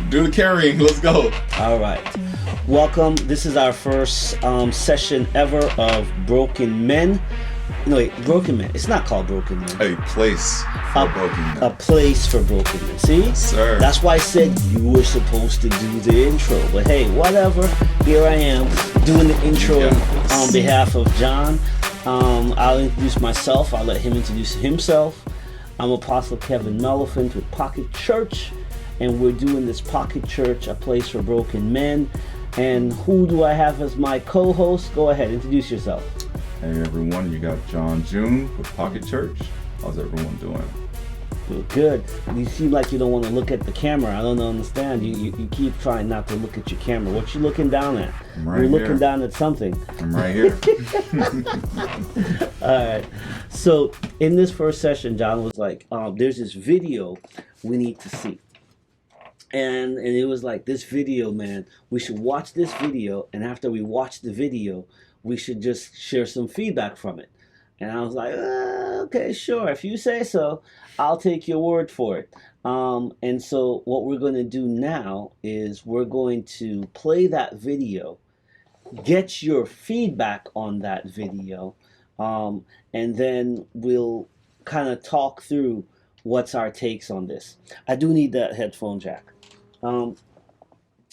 Do the carrying. Let's go. All right. Welcome. This is our first session ever of Broken Men. No, wait, Broken Men. It's not called Broken Men. A place for broken men. A place for broken men. See? Yes, sir. That's why I said you were supposed to do the intro. But hey, whatever. Here I am doing the intro on behalf of John. I'll introduce myself. I'll let him introduce himself. I'm Apostle Kevin Mellifant with Pocket Church, and we're doing this Pocket Church, a place for broken men. And who do I have as my co-host? Go ahead, introduce yourself. Hey everyone, you got John June with Pocket Church. How's everyone doing? Good. You seem like you don't want to look at the camera. I don't understand. You keep trying not to look at your camera. What you looking down at? I'm right You're here. looking down at something. I'm right here. All right. So in this first session, John was like, there's this video we need to see. And it was like, this video, man, we should watch this video. And after we watch the video, we should just share some feedback from it. And I was like, okay, sure. If you say so, I'll take your word for it. And so what we're going to do now is we're going to play that video, get your feedback on that video, and then we'll kind of talk through what's our takes on this. I do need that headphone jack.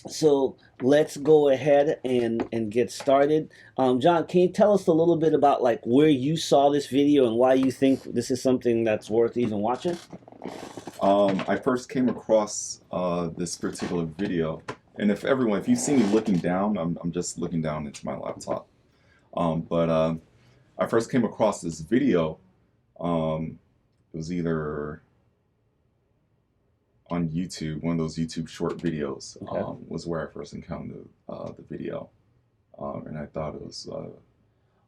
So let's go ahead and get started. John, can you tell us a little bit about like where you saw this video and why you think this is something that's worth even watching? I first came across this particular video, and if you see me looking down, I'm just looking down into my laptop. But I first came across this video. It was either on YouTube, one of those YouTube short videos. Okay. Was where I first encountered the video, and I thought it was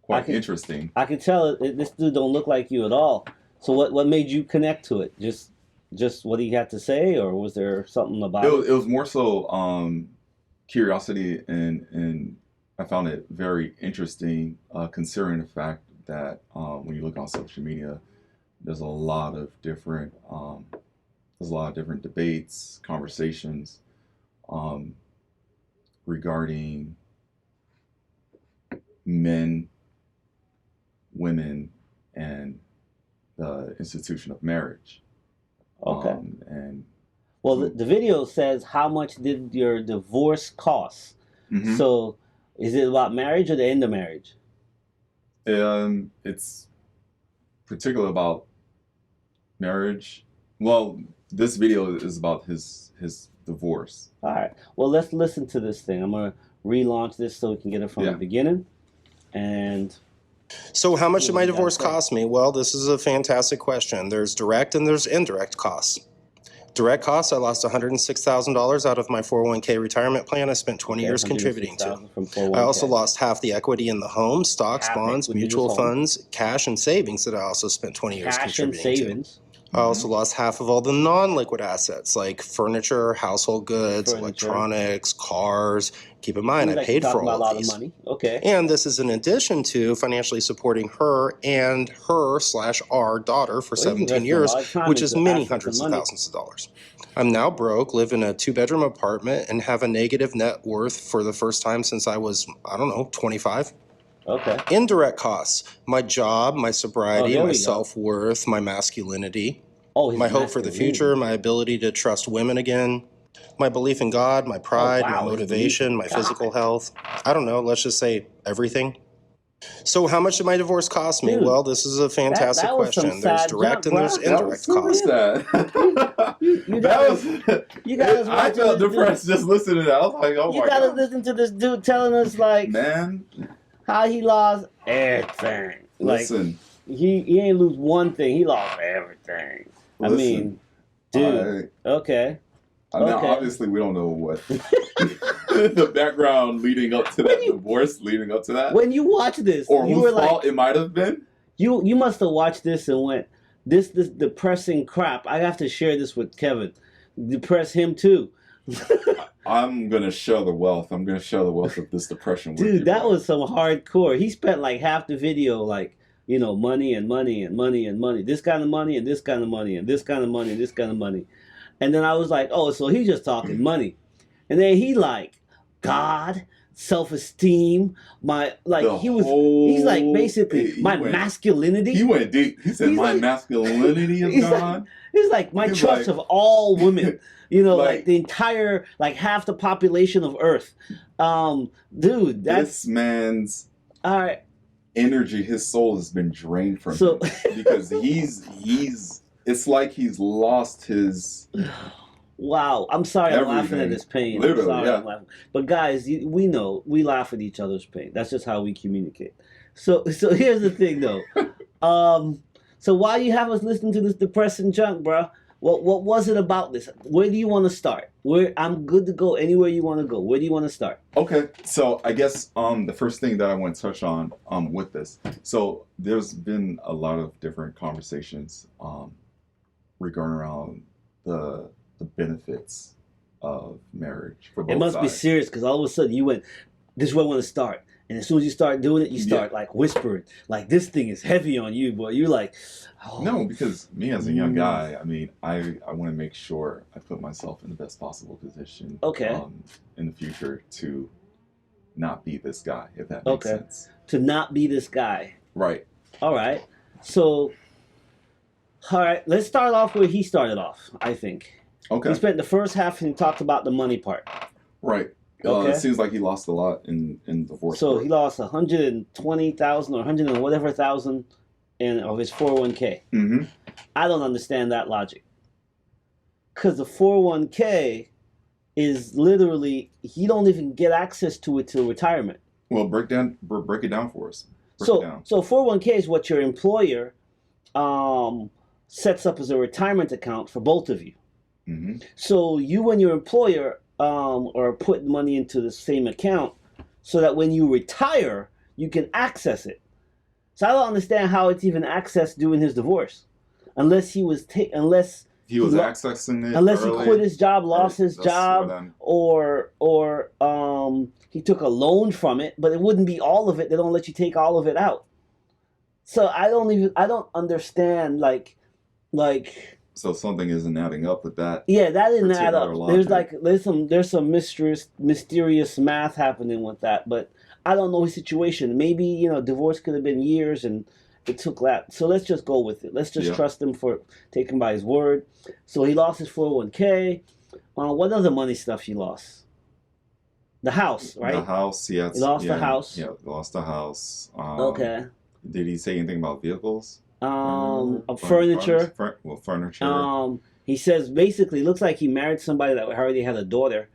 quite interesting. I can tell this dude don't look like you at all. So what made you connect to it? Just what he had to say, or was there something about it? It was more so curiosity, and I found it very interesting, considering the fact that when you look on social media, there's a lot of different debates, conversations regarding men, women, and the institution of marriage. Okay. And Well, the video says, how much did your divorce cost? Mhm. So is it about marriage or the end of marriage? It's particular about marriage. Well, this video is about his divorce. All right. Well, let's listen to this thing. I'm going to relaunch this so we can get it from the beginning. And So how much did my divorce cost me? Well, this is a fantastic question. There's direct and there's indirect costs. Direct costs, I lost $106,000 out of my 401k retirement plan I spent 20 years contributing to. I also lost half the equity in the home, stocks, bonds, mutual funds, cash, and savings that I also spent 20 years contributing to. I also lost half of all the non-liquid assets like furniture, household goods, electronics, cars. Keep in mind, I paid for all of these. Money. Okay. And this is in addition to financially supporting her and her/our daughter for 17 years, which is many hundreds of thousands of dollars. I'm now broke, live in a 2-bedroom apartment, and have a negative net worth for the first time since I was, 25. Okay. Indirect costs, my job, my sobriety, my self-worth, my masculinity, my hope for the future, my ability to trust women again, my belief in God, my pride, my motivation, my physical health. I don't know, let's just say everything. So how much did my divorce cost me? Well, this is a fantastic question. There's direct and there's indirect costs. I felt depressed just listening to that. I was like, oh my God. You gotta listen to this dude telling us like, man, how he lost everything. Listen. Like, he ain't lose one thing. He lost everything. I mean, dude. Okay. Now, obviously, we don't know what the background leading up to that divorce, leading up to that. When you watch this, or you whose fault it might have been. You must have watched this and went, this depressing crap. I have to share this with Kevin. Depress him too. I'm gonna share the wealth. I'm gonna share the wealth of this depression with you. Dude, that was some hardcore. He spent like half the video like, money and money and money and money. This kind of money and this kind of money and this kind of money and this kind of money. And then I was like, oh, so he's just talking money. And then he like, God, self-esteem, he's like basically my masculinity. He went deep. He said He's my like- masculinity is he's like- gone. He's like my He's trust like- of all women. You know, like Like- the entire, like half the population of Earth. Dude, that's This man's all right. energy, his soul has been drained from So- him because he's it's like he's lost his Wow, I'm sorry I'm laughing at Everything. his pain. Literally, I'm sorry yeah. I'm laughing. But guys, we know we laugh at each other's pain. That's just how we communicate. So here's the thing though. So why you have us listen to this depressing junk, bro? What was it about this? Where do you want to start? I'm good to go anywhere you want to go. Where do you want to start? Okay, so I guess the first thing that I want to touch on with this, so there's been a lot of different conversations regarding around the benefits of marriage for both It must be sides. serious because all of a sudden you went, this is where I want to start. And as soon as you start doing it, you start like whispering, like this thing is heavy on you, boy. You're like, oh. No, because me as a young guy, I mean, I want to make sure I put myself in the best possible position. Okay. In the future to not be this guy, if that makes Okay. sense. To not be this guy. Right. All right. So, all right, let's start off where he started off, I think. Okay. He spent the first half and he talked about the money part. Right. Okay. It seems like he lost a lot in divorce. So court. he lost 120,000 or 100 and whatever thousand of his 401k. Mm-hmm. I don't understand that logic. Because the 401k is literally, he don't even get access to it till retirement. Well, break it down for us. Break it down. So 401k is what your employer sets up as a retirement account for both of you. Mm-hmm. So you and your employer are putting money into the same account so that when you retire, you can access it. So I don't understand how it's even accessed during his divorce, unless he was unless He was lo- accessing it unless early. he quit his job, lost his That's job, what I'm- or he took a loan from it, but it wouldn't be all of it. They don't let you take all of it out. So I don't understand like So something isn't adding up with that. yeah, that didn't add up. Particular There's some mysterious math happening with that, but I don't know his situation. Maybe, divorce could have been years and it took that. So let's just go with it. Let's just Yeah. trust him for taking by his word. So he lost his 401k. What other money stuff he lost? The house, right? The house, yeah. He lost the house. Yeah, lost the house. Okay. Did he say anything about vehicles? Furniture. Furniture. He says basically, it looks like he married somebody that already had a daughter,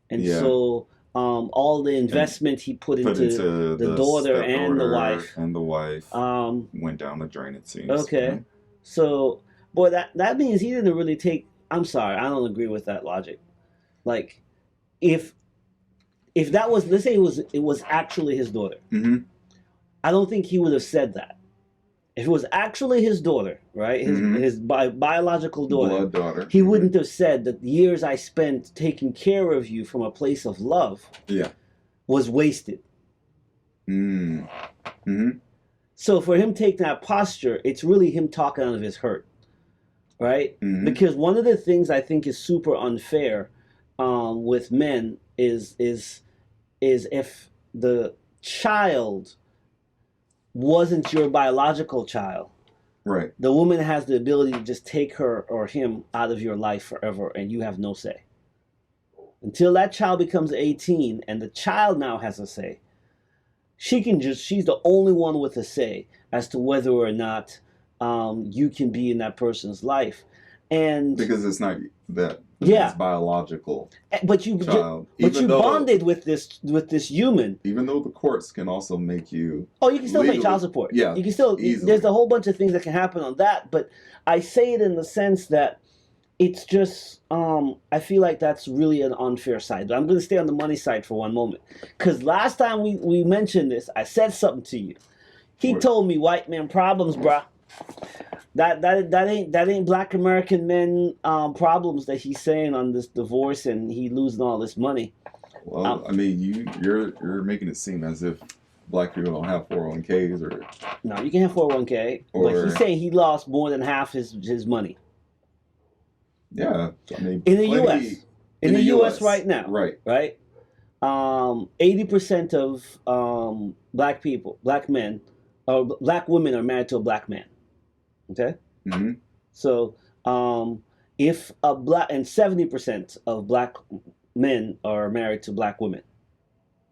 and Yeah. so all the investment he put Put into into the daughter and the stepdaughter wife. And the wife went down the drain, it seems. Okay. So, boy, that means he didn't really take. I'm sorry, I don't agree with that logic. Like, if that was, let's say it was actually his daughter, Mm-hmm. I don't think he would have said that. If it was actually his daughter, right, his biological daughter, Blood daughter. he wouldn't have said that the years I spent taking care of you from a place of love Yeah. was wasted. Mm-hmm. So for him taking that posture, it's really him talking out of his hurt, right? Mm-hmm. Because one of the things I think is super unfair with men is if the child wasn't your biological child, Right. the woman has the ability to just take her or him out of your life forever, and you have no say. Until that child becomes 18 and the child now has a say, she's the only one with a say as to whether or not you can be in that person's life. And Because it's not that. Yeah. It's biological but you child. bonded with this human. Even though the courts can also make you. Oh, you can still pay Legally. child support. Yeah, You can still, easily. there's a whole bunch of things that can happen on that, but I say it in the sense that it's just, I feel like that's really an unfair side. But I'm going to stay on the money side for one moment. Because last time we mentioned this, I said something to you. He What? told me white man problems, bruh. That ain't black American men problems that he's saying on this divorce and he losing all this money. Well, I mean, you're making it seem as if black people don't have 401ks or. No, you can have 401k, but Or- he's saying he lost more than half his money. Yeah, I mean, In the plenty- U.S. In the U.S. right now, Right. right? 80% of black people, black men, or black women are married to a black man. Okay, Hmm. so if a black and 70% of black men are married to black women,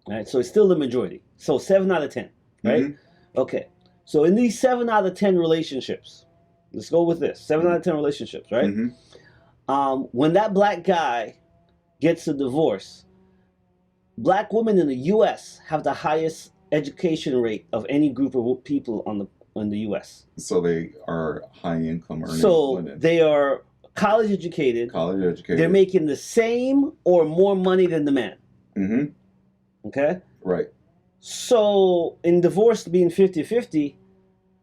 right? So it's still the majority. So 7 out of 10, right? Okay, so in these 7 out of 10 relationships, let's go with this: 7 out of 10 relationships, right? Hmm. When that black guy gets a divorce, black women in the U.S. have the highest education rate of any group of people in the U.S. So they are high income earning So women, they are college educated. college educated. They're making the same or more money than the man. Hmm. Okay? Right. So in divorce being 50-50,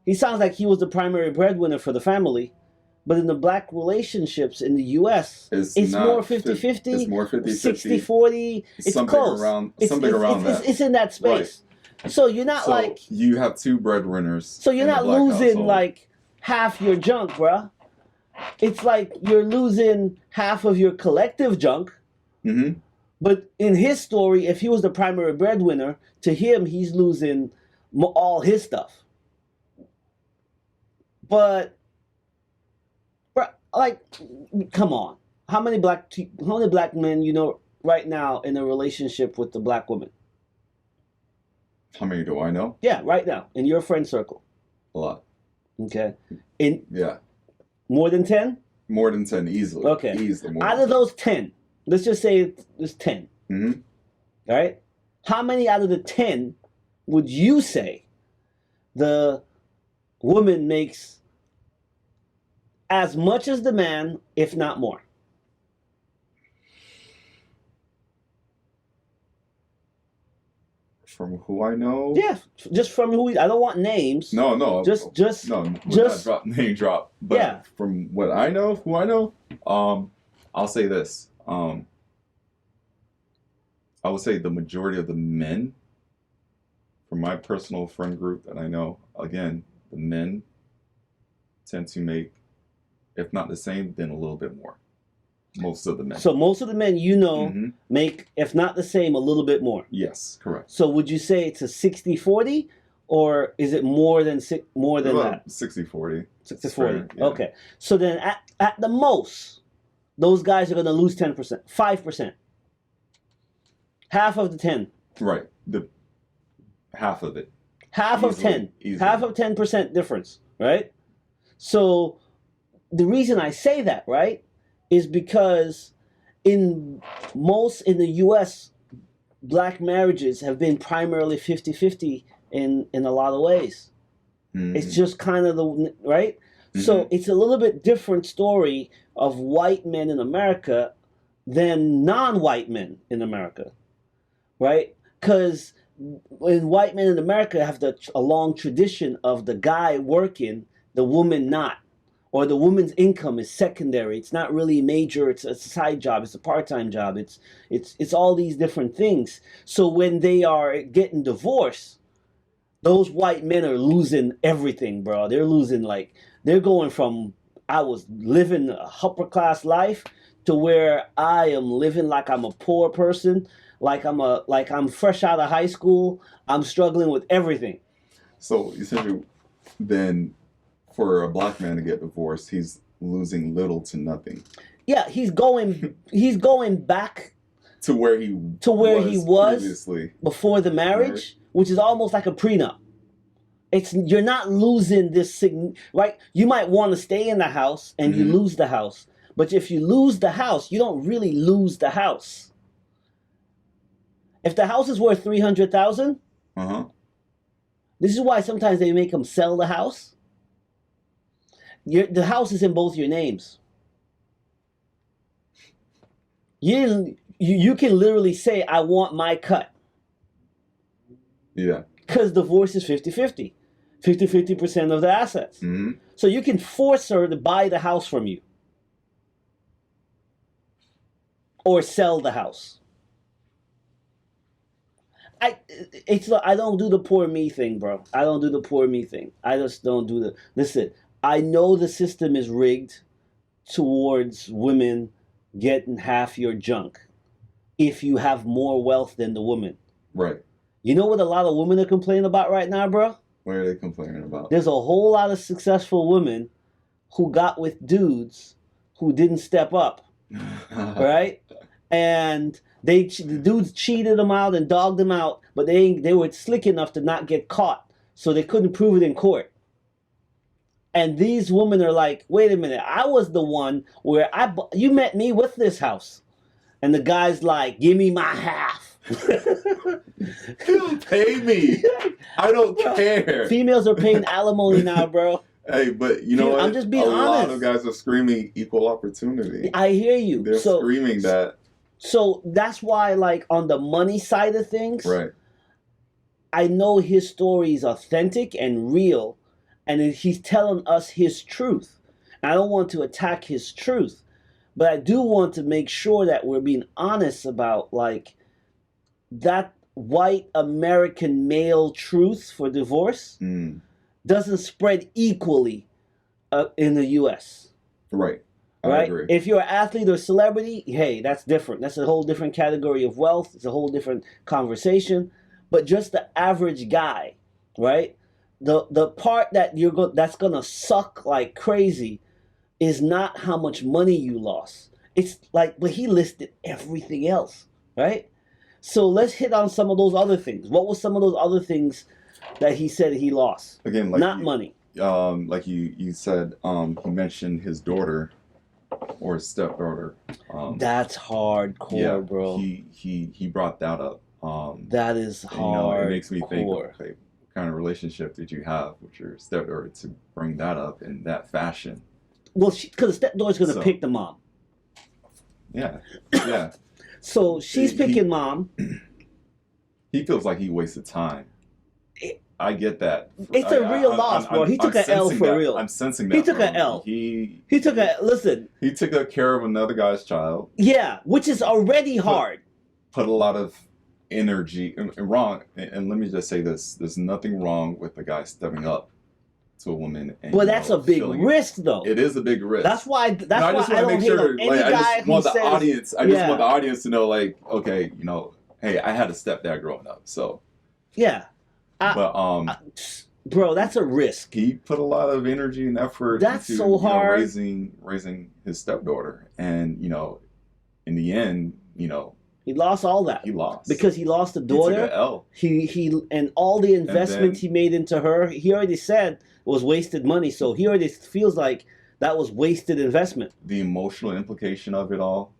he sounds like he was the primary breadwinner for the family. But in the black relationships in the U.S., it's not more fif- 50-50, It's more 50-50. 60-40. It's Something close. around- It's, something it's, around it's, that. It's in that space. So you're not So like... you have two breadwinners. So you're in a not black losing household. like half your junk, bruh. It's like you're losing half of your collective junk. Mhm. But in his story, if he was the primary breadwinner, to him, he's losing all his stuff. But, bruh, like, come on. How many black men you know right now in a relationship with the black woman? How many do I know? Yeah, right now in your friend circle. A lot. Okay, in Yeah. more than 10. More than 10 easily. Okay. Easily more Out than of those 10, let's just say it's 10. 10. Mhm. All right. How many out of the 10 would you say the woman makes as much as the man, if not more? From who I know? Yeah, just from who I don't want names. No, no. Just no, would just- not drop name drop. But Yeah. from what I know, who I know, I'll say this. I would say the majority of the men from my personal friend group that I know, again, the men tend to make, if not the same, then a little bit more. Most of the men. So most of the men you know Mhm. make, if not the same, a little bit more. Yes, correct. So would you say it's a 60-40, or is it more than that? 60-40. 60-40. Fair, yeah. Okay. So then at the most, those guys are going to lose 10%, 5%. Half of the 10. Right. The half of it. Half of Easily, 10. easily. Half of 10% difference, right? So the reason I say that, right, is because in the US, black marriages have been primarily 50-50 in a lot of ways. Mhm. It's just kind of the right. So it's a little bit different story of white men in America than non-white men in America, right? Because when white men in America have a long tradition of the guy working, the woman not, or the woman's income is secondary. It's not really major. It's a side job. It's a part-time job. It's all these different things. So when they are getting divorced, those white men are losing everything, bro. They're losing they're going from I was living a upper class life to where I am living like I'm a poor person, like I'm fresh out of high school. I'm struggling with everything. So essentially, then, for a black man to get divorced, he's losing little to nothing Yeah, he's going back to where he was previously. before the marriage, which is almost like a prenup. You're not losing this right? You might want to stay in the house and you lose the house. But if you lose the house, you don't really lose the house. If the house is worth $300,000, this is why sometimes they make them sell the house. The house is in both your names. You can literally say, I want my cut. Yeah. Because divorce is 50-50. 50% of the assets. Mhm. So you can force her to buy the house from you. Or sell the house. I don't do the poor me thing, bro. I don't do the poor me thing. I just don't do listen, I know the system is rigged. towards women getting half your junk if you have more wealth than the woman. Right. You know what a lot of women are complaining about right now, bro? What are they complaining about? There's a whole lot of successful women who got with dudes who didn't step up, right? And the dudes cheated them out and dogged them out, but they were slick enough to not get caught, so they couldn't prove it in court. And these women are like, wait a minute, I was the one where you met me with this house. And the guy's like, give me my half. Pay me. I don't care. Females are paying alimony now, bro. Hey, but you know what? I'm just being a lot honest. of guys are screaming equal opportunity. I hear you. They're screaming that. So that's why, like, on the money side of things, Right. I know his story is authentic and real, and he's telling us his truth. I don't want to attack his truth, but I do want to make sure that we're being honest about, like, that white American male truth for divorce doesn't spread equally in the U.S. Right. I Right? agree. If you're an athlete or celebrity, hey, that's different. That's a whole different category of wealth. It's a whole different conversation. But just the average guy, right? The part that that's gonna suck like crazy is not how much money you lost. It's like, but he listed everything else, right? So let's hit on some of those other things. What was some of those other things that he said he lost? Again, like Not money. like you said, he mentioned his daughter or his stepdaughter. That's hardcore, bro. He brought that up. That is and, hard. it makes me think, okay, what kind of relationship did you have with your stepdaughter to bring that up in that fashion? Well, because the stepdaughter's going to So- pick the mom. Yeah, yeah. So she's He- picking mom. He feels like he wasted time. I get that. It's a real loss, bro. He took I'm an L sensing for that. real. I'm sensing that. He took from an him. L. He Listen, took care of another guy's child. yeah, which is already hard. Put a lot of energy and wrong. And let me just say this: there's nothing wrong with the guy stepping up to a woman. And, But that's a big feeling risk, though. It is a big risk. That's why I just don't want to hate make sure, on any like, I guy just who want the says, audience. I just Yeah. want the audience to know, like, okay, hey, I had a stepdad growing up, so. yeah, But bro, that's a risk. he put a lot of energy and effort That's into so hard. raising his stepdaughter, and in the end, He lost all that he lost because he lost the He took daughter. a L. He and all the investment he made into her, he already said was wasted money. So he already feels like that was wasted investment. The emotional implication of it all.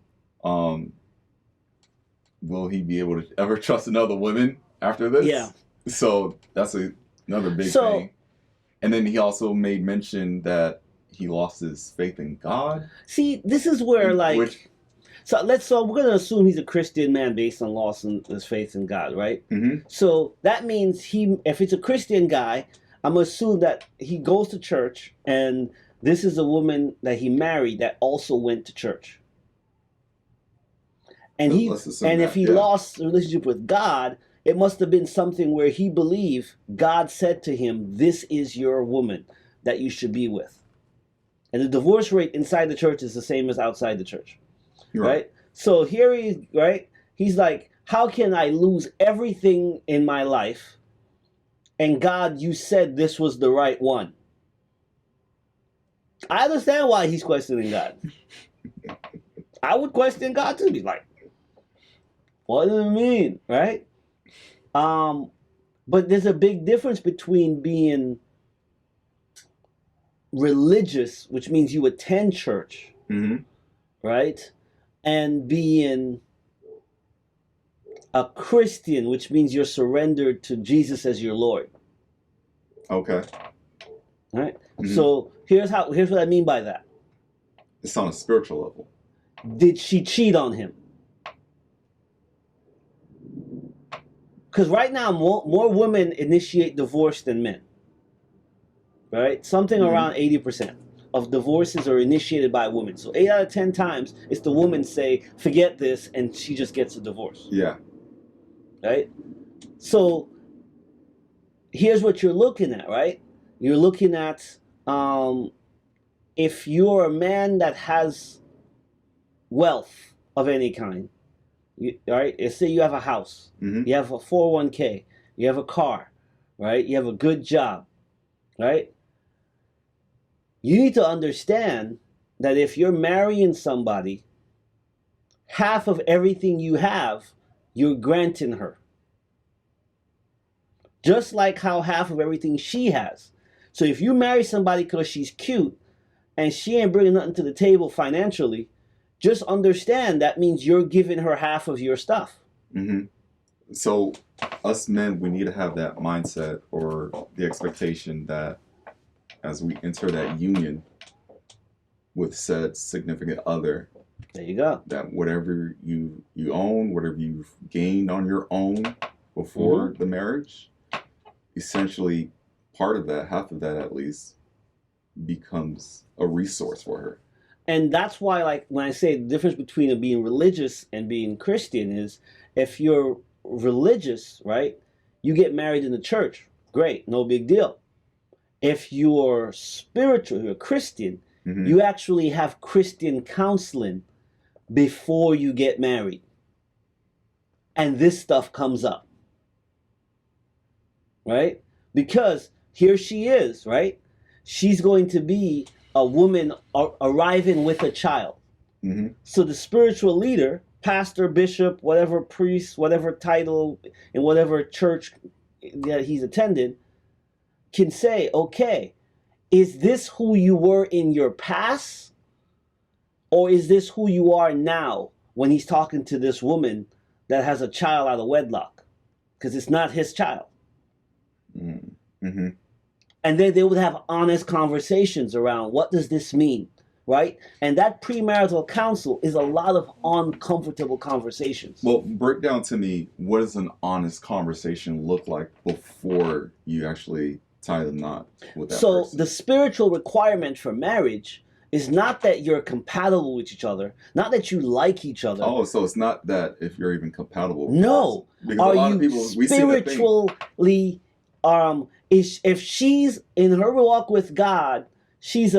Will he be able to ever trust another woman after this? Yeah. So that's another big thing. And then he also made mention that he lost his faith in God. See, this is where Which, so we're gonna assume he's a Christian man based on loss in his faith in God, right? mhm. So that means if it's a Christian guy, I'm gonna assume that he goes to church, and this is a woman that he married that also went to church. And Let's assume if that, he yeah. lost the relationship with God, it must have been something where he believed God said to him, "This is your woman that you should be with." And the divorce rate inside the church is the same as outside the church. You're Right? So here he's like, how can I lose everything in my life? And God, you said this was the right one. I understand why he's questioning God. I would question God too. Be like, what do you mean? Right? But there's a big difference between being religious, which means you attend church, Mhm. right? And being a Christian, which means you're surrendered to Jesus as your Lord, Okay. right? Mhm. So here's what I mean by that. It's on a spiritual level. Did she cheat on him? Because right now, more women initiate divorce than men, right? Something Mhm. around 80% of divorces are initiated by women. So 8 out of 10 times, it's the woman say, forget this, and she just gets a divorce. Yeah. Right? So here's what you're looking at, right? You're looking at if you're a man that has wealth of any kind, all right, let's say you have a house, Hmm. you have a 401k, you have a car, right? You have a good job, right? You need to understand that if you're marrying somebody, half of everything you have, you're granting her. Just like how half of everything she has. So if you marry somebody because she's cute and she ain't bringing nothing to the table financially, just understand that means you're giving her half of your stuff. Hmm. So, us men, we need to have that mindset or the expectation that as we enter that union with said significant other, There you go. that whatever you own, whatever you've gained on your own before the marriage, essentially part of that, half of that at least, becomes a resource for her. And that's why, like, when I say the difference between being religious and being Christian is if you're religious, right, you get married in the church. Great, no big deal. If you're spiritual, you're a Christian, Hmm. you actually have Christian counseling before you get married. And this stuff comes up, right? Because here she is, right? She's going to be a woman arriving with a child. Hmm. So the spiritual leader, pastor, bishop, whatever priest, whatever title in whatever church that he's attended, can say, okay, is this who you were in your past? Or is this who you are now when he's talking to this woman that has a child out of wedlock? Because it's not his child. Hmm. And then they would have honest conversations around what does this mean, right? And that premarital counsel is a lot of uncomfortable conversations. Well, break down to me, what does an honest conversation look like before you actually tie the knot with that So person? the spiritual requirement for marriage is not that you're compatible with each other, not that you like each other. Oh, so it's not that if you're even compatible with No. this. Because a lot of people, we see the thing. Spiritually if she's in her walk with God, she's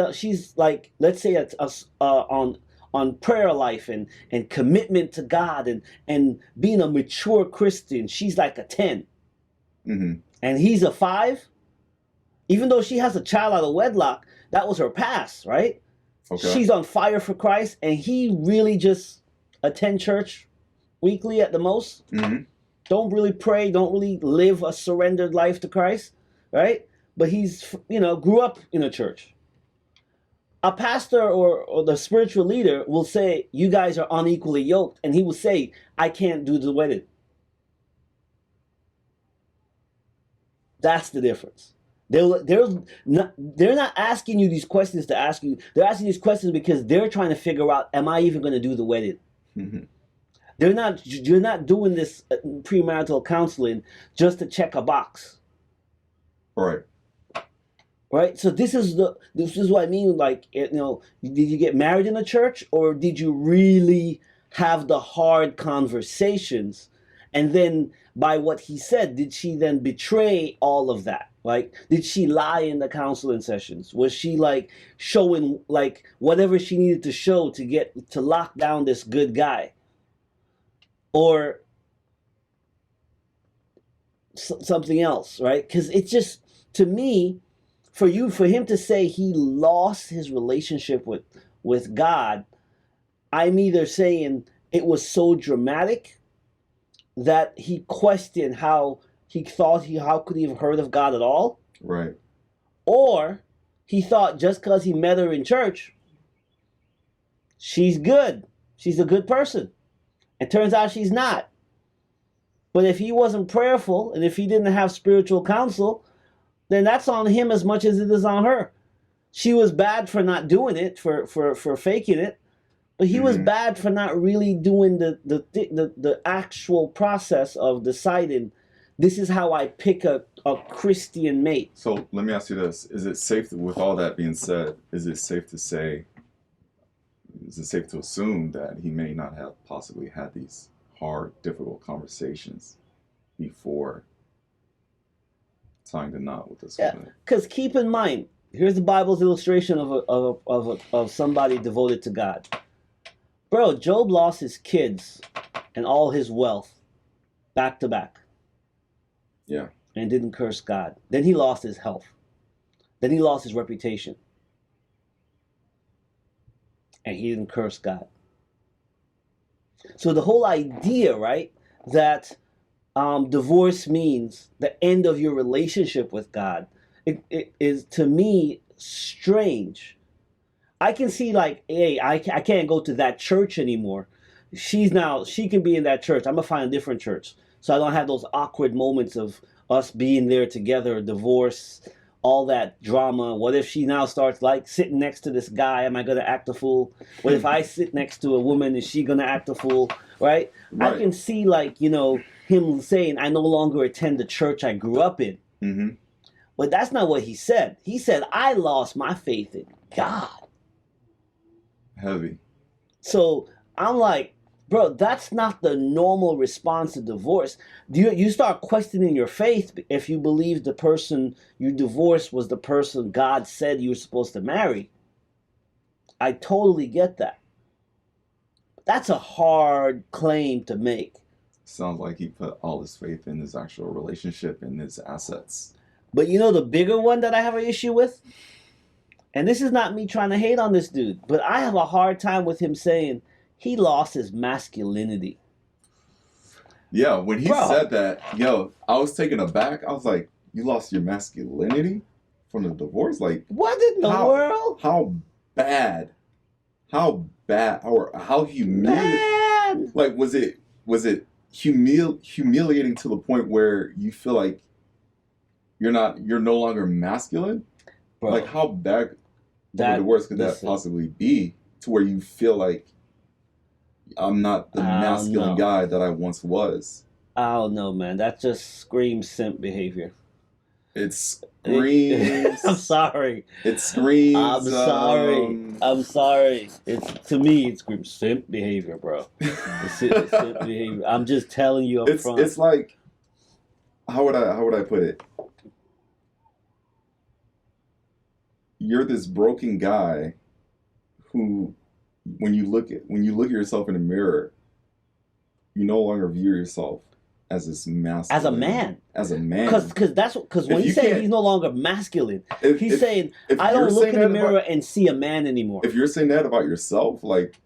like, let's say on prayer life and commitment to God and being a mature Christian, she's like a 10. Hmm. And he's a 5. Even though she has a child out of wedlock, that was her past, right? Okay. She's on fire for Christ, and he really just attend church weekly at the most. Hmm. Don't really pray, don't really live a surrendered life to Christ, right? But he's, grew up in a church. A pastor or the spiritual leader will say, you guys are unequally yoked, and he will say, I can't do the wedding. That's the difference. They're not asking you these questions to ask you. They're asking these questions because they're trying to figure out, am I even going to do the wedding? Hmm. You're not doing this premarital counseling just to check a box. Right. Right? So this is what I mean. Like, did you get married in a church, or did you really have the hard conversations? And then by what he said, did she then betray all of that? Like, did she lie in the counseling sessions? Was she like showing like whatever she needed to show to lock down this good guy? Or something else, right? Because it's just, to me, for him to say he lost his relationship with God, I'm either saying it was so dramatic that he questioned how could he have heard of God at all, Right. or he thought just because he met her in church, she's good, she's a good person. It turns out she's not. But if he wasn't prayerful and if he didn't have spiritual counsel, then that's on him as much as it is on her. She was bad for not doing it, for faking it, but he was bad for not really doing the actual process of deciding, this is how I pick a Christian mate. So let me ask you this: is it safe, with all that being said, is it safe to assume that he may not have possibly had these hard, difficult conversations before tying the knot with this woman? Because keep in mind, Here's the Bible's illustration of somebody devoted to God. Bro, Job lost his kids and all his wealth back to back. Yeah. And didn't curse God. Then he lost his health. Then he lost his reputation. And he didn't curse God. So the whole idea, right, that divorce means the end of your relationship with God, it is, to me, strange. I can see, like, hey, I can't go to that church anymore. She can be in that church. I'm going to find a different church. So I don't have those awkward moments of us being there together, divorce, all that drama. What if she now starts, like, sitting next to this guy? Am I going to act a fool? What if I sit next to a woman? Is she going to act a fool? Right? I can see, like, him saying, I no longer attend the church I grew up in. Mm-hmm. But that's not what he said. He said, I lost my faith in God. Heavy. So I'm like, bro, that's not the normal response to divorce. You start questioning your faith if you believe the person you divorced was the person God said you were supposed to marry. I totally get that. That's a hard claim to make. Sounds like he put all his faith in his actual relationship and his assets. But the bigger one that I have an issue with? And this is not me trying to hate on this dude, but I have a hard time with him saying he lost his masculinity. Yeah, when he said that, I was taken aback. I was like, you lost your masculinity from the divorce? Like, what in the world? How bad? Or how humiliating? Like, was it humiliating to the point where you feel like you're no longer masculine? Bro, like, how bad of a divorce could that possibly be to where you feel like I'm not the masculine guy that I once was? I don't know, man. That just screams simp behavior. It screams. I'm sorry. It screams. I'm sorry. To me, it screams simp behavior, bro. It's simp behavior. I'm just telling you up front. It's like, how would I put it? You're this broken guy who, when you look at yourself in the mirror, you no longer view yourself as this masculine. As a man. Because when he's saying he's no longer masculine, he's saying, I don't look in the mirror and see a man anymore. If you're saying that about yourself, like,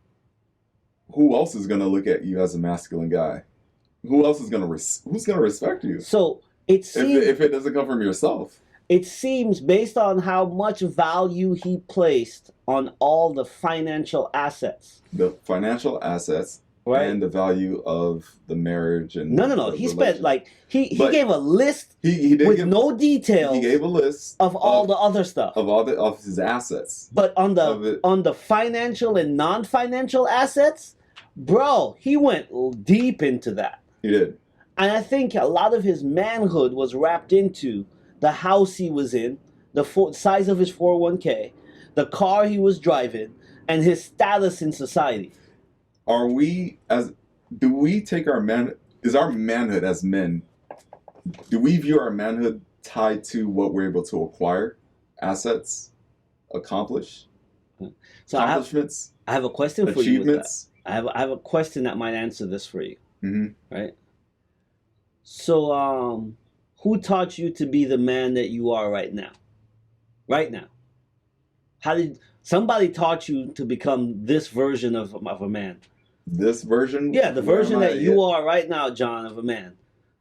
who else is gonna look at you as a masculine guy? Who else is who's gonna respect you? So it seems, if it doesn't come from yourself. It seems, based on how much value he placed on all the financial assets. The financial assets, right? And the value of the marriage and no. He spent he gave a list with no details. He gave a list of all the other stuff of his assets. But on the financial and non-financial assets, bro, he went deep into that. He did, and I think a lot of his manhood was wrapped into the house he was in, the size of his 401k, the car he was driving, and his status in society. Do we take is our manhood as men, do we view our manhood tied to what we're able to acquire, assets, accomplishments? I have a question for you with that. I have a question that might answer this for you. Mm-hmm. Right? So, who taught you to be the man that you are right now? Right now. Somebody taught you to become this version of a man? This version? Yeah, the version that you are right now, John, of a man.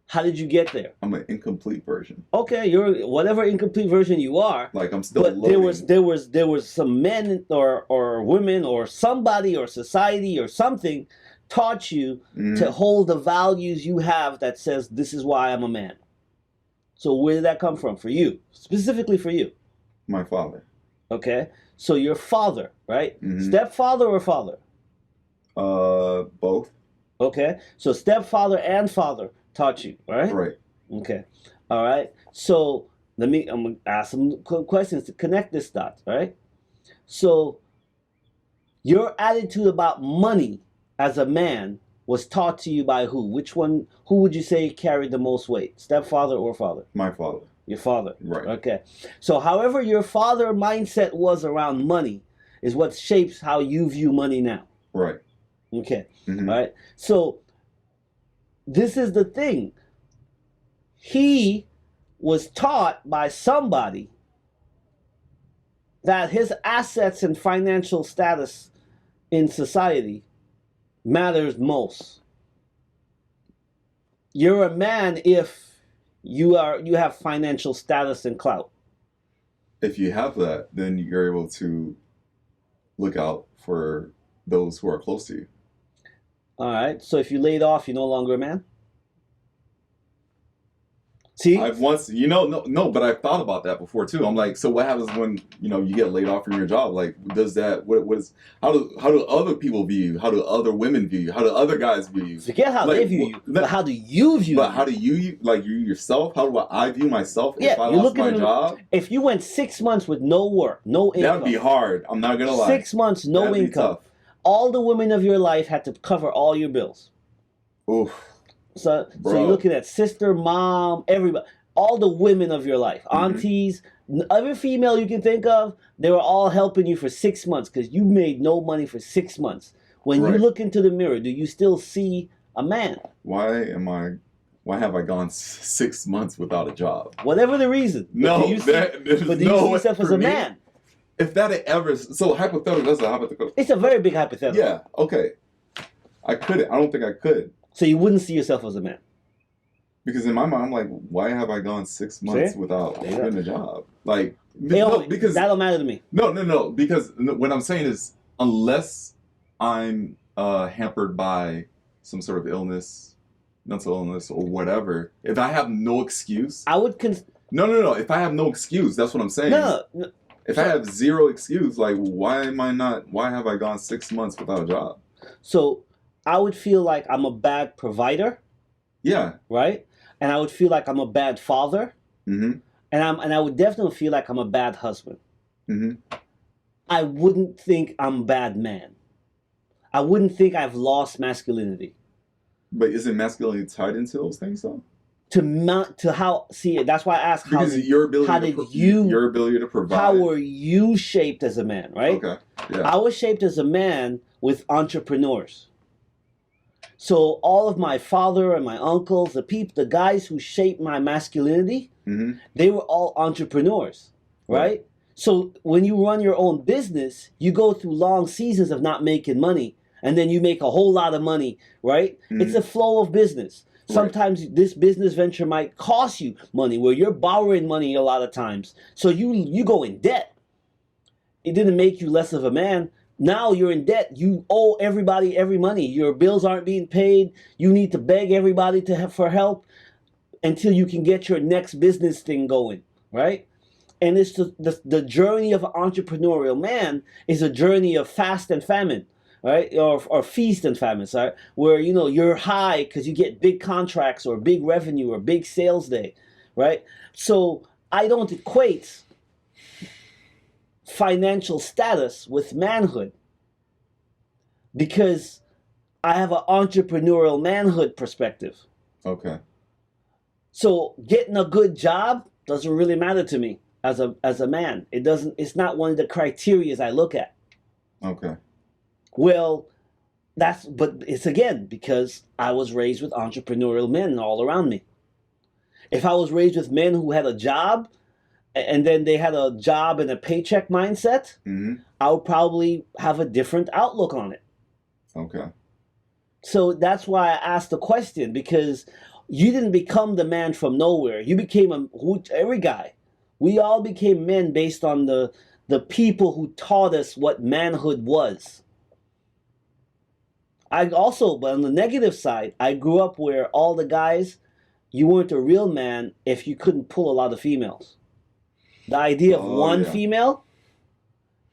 How did you get there? I'm an incomplete version. Okay, you're whatever incomplete version you are. Like, I'm still But loading. there was some men or women or somebody or society or something taught you to hold the values you have that says, this is why I'm a man. So where did that come from for you? Specifically for you? My father. Okay. So your father, right? Mm-hmm. Stepfather or father? Both. Okay. So stepfather and father taught you, right? Right. Okay. All right. So I'm going to ask some questions to connect this dot, right? So your attitude about money as a man was taught to you by who? Who would you say carried the most weight? Stepfather or father? My father. Your father. Right. Okay. So however your father mindset was around money is what shapes how you view money now. Right. Okay. Mhm. All right. So this is the thing. He was taught by somebody that his assets and financial status in society matters most. You're a man if you have financial status and clout. If you have that, then you're able to look out for those who are close to you. All right. So if you laid off, you're no longer a man. See, I've once, no, but I've thought about that before too. I'm like, so what happens when you get laid off from your job? Like, does that what is how do other people view you? How do other women view you? How do other guys view you? forget how Like, they view you, but how do you view But you? how do you like you yourself? How do I view myself Yeah, if I you're lost looking my at- job? If you went 6 months with no work, no income, That'd be hard. I'm not gonna lie. 6 months, no That'd be income, tough. all the women of your life had to cover all your bills. Oof. So Bro. you're looking at sister, mom, everybody, all the women of your life, aunties, every female you can think of, they were all helping you for 6 months because you made no money for 6 months. When you Right. look into the mirror, do you still see a man? Why have I gone 6 months without a job? Whatever the reason. But No, do you see, there's but do you no see way yourself as for a me. man? If that had ever so hypothetical, that's a hypothetical. It's a very big hypothetical. Yeah, okay. I couldn't. I don't think I could. So you wouldn't see yourself as a man. Because in my mind, I'm like, why have I gone 6 months See? without There you go. getting a job? Like, It no, don't- because that don't matter to me. no. Because what I'm saying is, unless I'm hampered by some sort of illness, mental illness, or whatever, if I have no excuse, I would no. If I have no excuse, that's what I'm saying. no. If I have zero excuse, like, why have I gone 6 months without a job? So I would feel like I'm a bad provider, Yeah. right? And I would feel like I'm a bad father, Mm-hmm. and I would definitely feel like I'm a bad husband. Mm-hmm. I wouldn't think I'm a bad man. I wouldn't think I've lost masculinity. But isn't masculinity tied into those things though? To how see it. That's why I asked how Because your ability how to did pro- you- your ability to provide. how were you shaped as a man, right? Okay. Yeah. I was shaped as a man with entrepreneurs. So all of my father and my uncles, the guys who shaped my masculinity, Mm-hmm. they were all entrepreneurs, right? So when you run your own business, you go through long seasons of not making money, and then you make a whole lot of money, right? Mhm. It's a flow of business. Right. Sometimes this business venture might cost you money, where you're borrowing money a lot of times. So you go in debt. It didn't make you less of a man. Now you're in debt. You owe everybody every money. Your bills aren't being paid. You need to beg everybody for help until you can get your next business thing going, right? And it's the journey of an entrepreneurial man is a journey of fast and famine, right? Or feast and famine, sorry, where you're high because you get big contracts or big revenue or big sales day, right? So I don't equate financial status with manhood because I have an entrepreneurial manhood perspective. Okay. So getting a good job doesn't really matter to me as a man. It's not one of the criterias I look at. Okay. Well, but it's again because I was raised with entrepreneurial men all around me. If I was raised with men who had a job and then they had a job and a paycheck mindset, Mm-hmm. I would probably have a different outlook on it. Okay. So that's why I asked the question, because you didn't become the man from nowhere. You became every guy. We all became men based on the people who taught us what manhood was. But on the negative side, I grew up where all the guys, you weren't a real man if you couldn't pull a lot of females. The idea of one Yeah. female,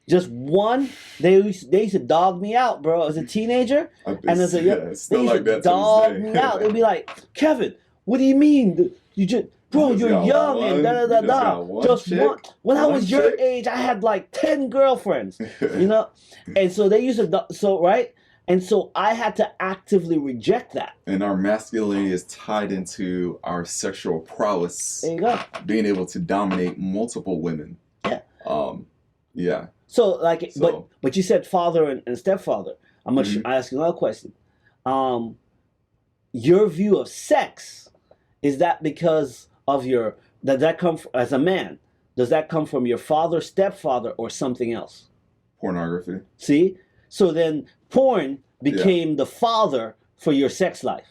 just one, they used to dog me out, bro. As a teenager, and as a young, it's they still used like to that dog to this me day. out. They'd be like, Kevin, what do you mean? You just, bro, You just you're got young one- and da da da you just da. got one Just chick, one. When I one was your chick. age, I had like 10 girlfriends, you know? And so they used to, right? And so I had to actively reject that. And our masculinity is tied into our sexual prowess, There you go. being able to dominate multiple women. Yeah. Yeah. So like, So- but you said father and stepfather. I'm gonna ask you another question. Your view of sex, is that because of your, does that come as a man? Does that come from your father, stepfather, or something else? Pornography. See, so then porn became the father for your sex life.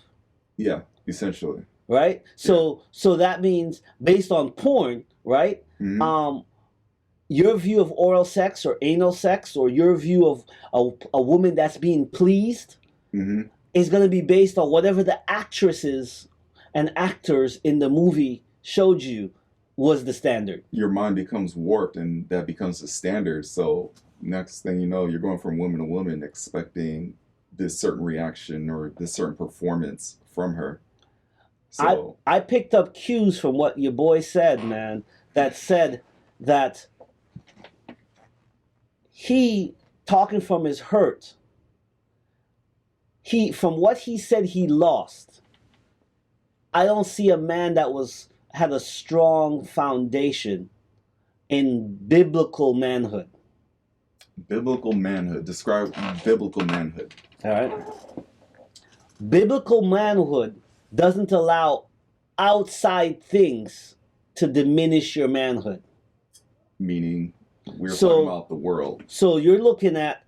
Yeah, essentially. Right? So that means based on porn, right? Mhm. Your view of oral sex or anal sex, or your view of a woman that's being pleased, hmm is going to be based on whatever the actresses and actors in the movie showed you was the standard. Your mind becomes warped, and that becomes the standard. So next thing you know, you're going from woman to woman, expecting this certain reaction or this certain performance from her. So I picked up cues from what your boy said, man, that said that he, talking from his hurt, from what he said he lost, I don't see a man that had a strong foundation in biblical manhood. biblical manhood. Describe biblical manhood. All right. Biblical manhood doesn't allow outside things to diminish your manhood. Meaning, we're So- talking about the world. So you're looking at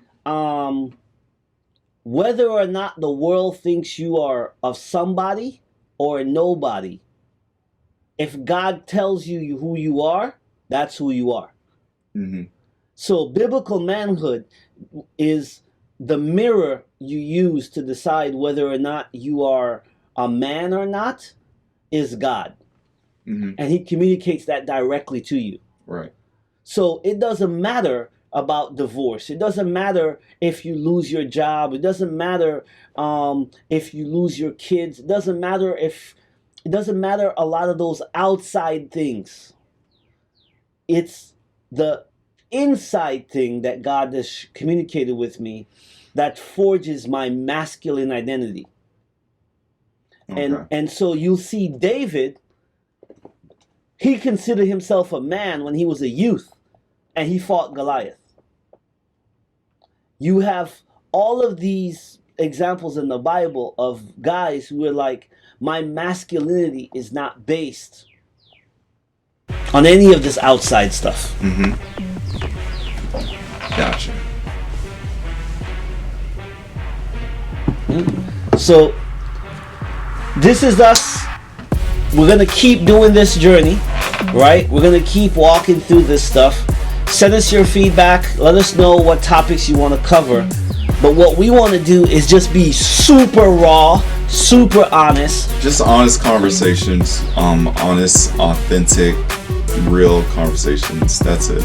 whether or not the world thinks you are of somebody or a nobody. If God tells you who you are, that's who you are. hmm So biblical manhood is the mirror you use to decide whether or not you are a man or not, is God. hmm And he communicates that directly to you. Right. So it doesn't matter about divorce. It doesn't matter if you lose your job. It doesn't matter if you lose your kids. It doesn't matter a lot of those outside things. It's the inside thing that God has communicated with me that forges my masculine identity. Okay. And so you'll see David, he considered himself a man when he was a youth, and he fought Goliath. You have all of these examples in the Bible of guys who are like, my masculinity is not based on any of this outside stuff. hmm Gotcha. So this is us. We're gonna keep doing this journey, right? We're gonna keep walking through this stuff. Send us your feedback. Let us know what topics you want to cover. But what we want to do is just be super raw, super honest. Just honest conversations. Honest, authentic, real conversations. That's it.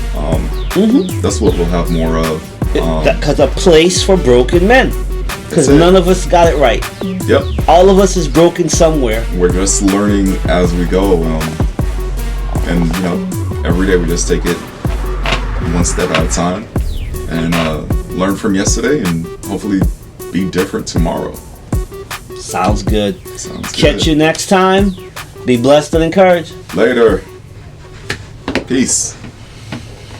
That's what we'll have more of. Because a place for broken men. Because That's it. none of us got it right. Yep. All of us is broken somewhere. We're just learning as we go. And you know, every day we just take it one step at a time and learn from yesterday and hopefully be different tomorrow. Sounds good. Sounds Catch good. you next time. Be blessed and encouraged. Later. Peace.